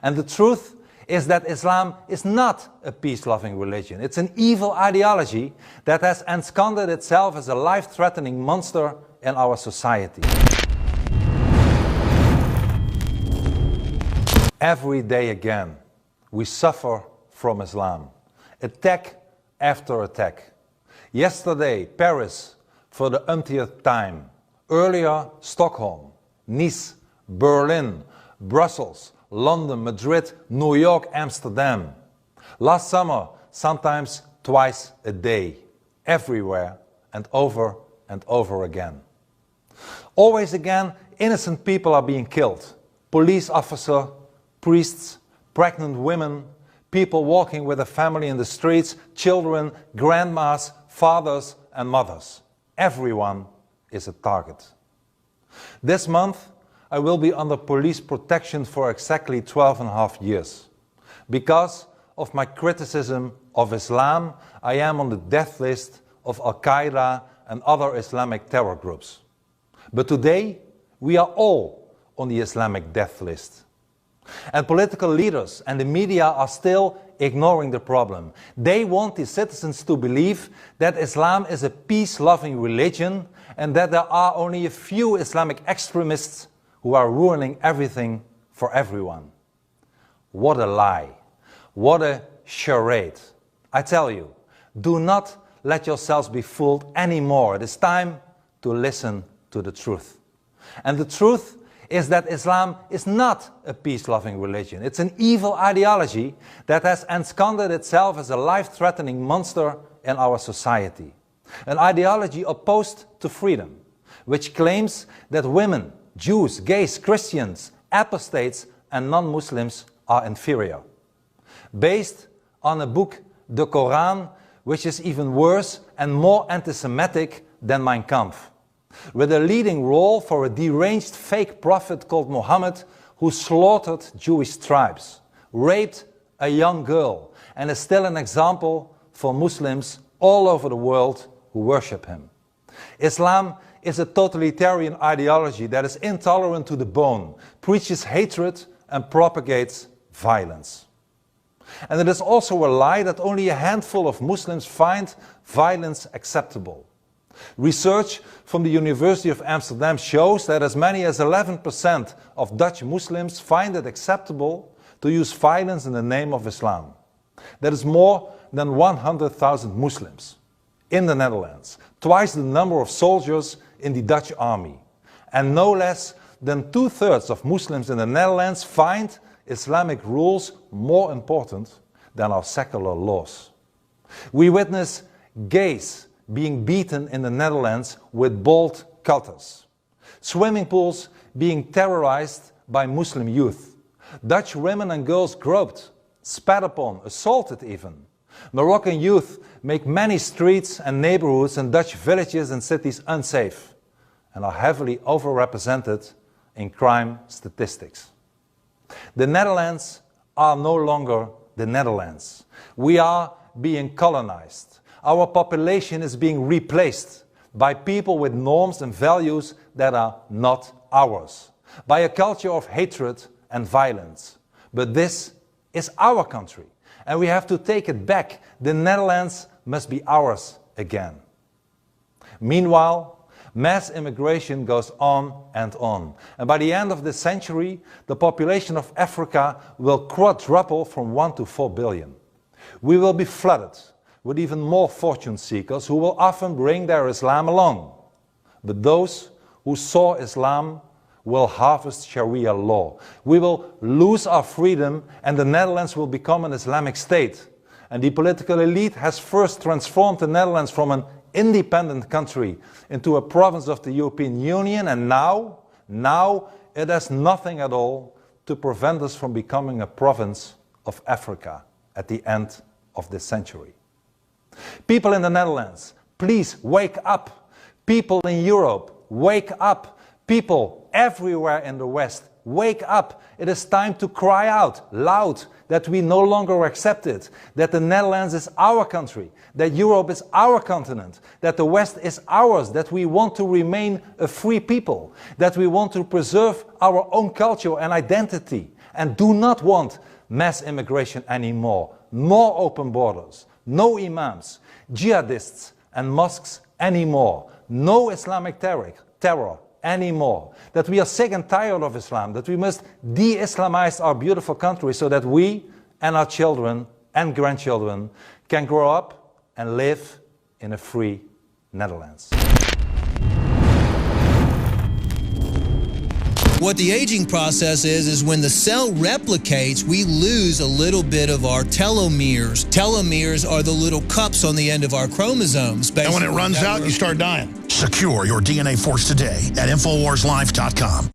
And the truth is that Islam is not a peace-loving religion. It's an evil ideology that has ensconced itself as a life-threatening monster in our society. Every day again, we suffer from Islam. Attack after attack. Yesterday, Paris for the umpteenth time. Earlier, Stockholm, Nice, Berlin, Brussels, London, Madrid, New York, Amsterdam. Last summer, sometimes twice a day. Everywhere and over again. Always again, innocent people are being killed. Police officers, priests, pregnant women, people walking with a family in the streets, children, grandmas, fathers and mothers. Everyone is a target. This month I will be under police protection for exactly 12.5 years. Because of my criticism of Islam, I am on the death list of Al-Qaeda and other Islamic terror groups. But today we are all on the Islamic death list. And political leaders and the media are still ignoring the problem. They want the citizens to believe that Islam is a peace-loving religion and that there are only a few Islamic extremists who are ruining everything for everyone. What a lie. What a charade. I tell you, do not let yourselves be fooled anymore. It is time to listen to the truth. And the truth is that Islam is not a peace-loving religion. It's an evil ideology that has ensconced itself as a life-threatening monster in our society. An ideology opposed to freedom, which claims that women, Jews, gays, Christians, apostates and non-Muslims are inferior. Based on a book, the Quran, which is even worse and more anti-Semitic than Mein Kampf, with a leading role for a deranged fake prophet called Muhammad who slaughtered Jewish tribes, raped a young girl, and is still an example for Muslims all over the world who worship him. Islam is a totalitarian ideology that is intolerant to the bone, preaches hatred and propagates violence. And it is also a lie that only a handful of Muslims find violence acceptable. Research from the University of Amsterdam shows that as many as 11% of Dutch Muslims find it acceptable to use violence in the name of Islam. That is more than 100,000 Muslims in the Netherlands, twice the number of soldiers in the Dutch army. And no less than 2/3 of Muslims in the Netherlands find Islamic rules more important than our secular laws. We witness gays being beaten in the Netherlands with bolt cutters, swimming pools being terrorized by Muslim youth, Dutch women and girls groped, spat upon, assaulted even. Moroccan youth make many streets and neighborhoods in Dutch villages and cities unsafe and are heavily overrepresented in crime statistics. The Netherlands are no longer the Netherlands. We are being colonized. Our population is being replaced by people with norms and values that are not ours, by a culture of hatred and violence. But this is our country, and we have to take it back. The Netherlands must be ours again. Meanwhile, mass immigration goes on, and by the end of this century, the population of Africa will quadruple from 1 to 4 billion. We will be flooded with even more fortune seekers who will often bring their Islam along. But those who sow Islam will harvest Sharia law. We will lose our freedom and the Netherlands will become an Islamic state. And the political elite has first transformed the Netherlands from an independent country into a province of the European Union, and now it has nothing at all to prevent us from becoming a province of Africa at the end of this century. People in the Netherlands, please wake up. People in Europe, wake up. People everywhere in the West, wake up. It is time to cry out loud that we no longer accept it, that the Netherlands is our country, that Europe is our continent, that the West is ours, that we want to remain a free people, that we want to preserve our own culture and identity, and do not want mass immigration anymore. More open borders, no imams, jihadists and mosques anymore. No Islamic terror anymore. That we are sick and tired of Islam, that we must de-Islamize our beautiful country so that we and our children and grandchildren can grow up and live in a free Netherlands. What the aging process is when the cell replicates, we lose a little bit of our telomeres. Telomeres are the little cups on the end of our chromosomes. And when it runs out, you start dying. Secure your DNA force today at InfoWarsLife.com.